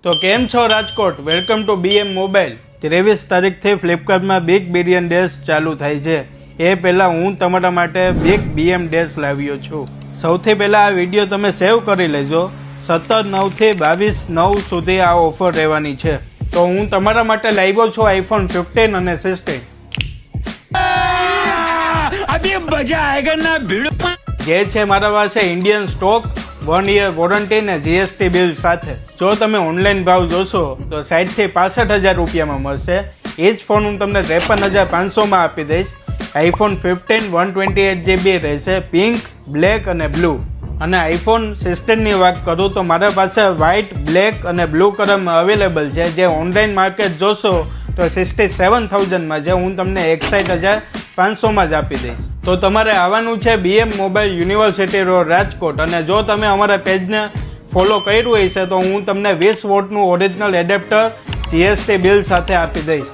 તો કેમ છો Rajkot? Welcome to BM mobile. 23 તારીખથી ફ્લિપકાર્ટમાં બિગ બિલિયન ડેઝ ચાલુ થાય છે। એ પહેલાં હું તમારા માટે બિગ BM ડેઝ લાવ્યો છું। સૌથી પહેલાં આ વિડીયો તમે સેવ કરી લેજો। 17/9 થી 22/9 સુધી આ ઓફર રહેવાની છે। તો હું તમારા માટે લાવ્યો છું આઈફોન 15 અને 16। અભી મજા આયેગા ના ભીડ જે છે મારા પાસે ઇન્ડિયન સ્ટોક, 1 યર વોરંટી ને GST બિલ સાથે। જો તમે ઓનલાઈન ભાવ જોશો તો 60 થી 65,000 રૂપિયામાં મળશે। એ જ ફોન હું તમને 53,500માં આપી દઈશ। આઈફોન 15 128GB રહેશે, પિંક, બ્લેક અને બ્લુ। અને આઈફોન 16ની વાત કરું તો મારા પાસે વ્હાઇટ, બ્લેક અને બ્લુ કલરમાં અવેલેબલ છે। જે ઓનલાઈન માર્કેટ જોશો તો 67,000માં છે, હું તમને 61,500માં જ આપી દઈશ। તો તમારે આવવાનું છે BM mobile university road Rajkot. અને જો તમે અમારા પેજને ફોલો કર્યું હશે તો હું તમને 20 વોટનું ઓરિજિનલ એડેપ્ટર GST બિલ સાથે આપી દઈશ।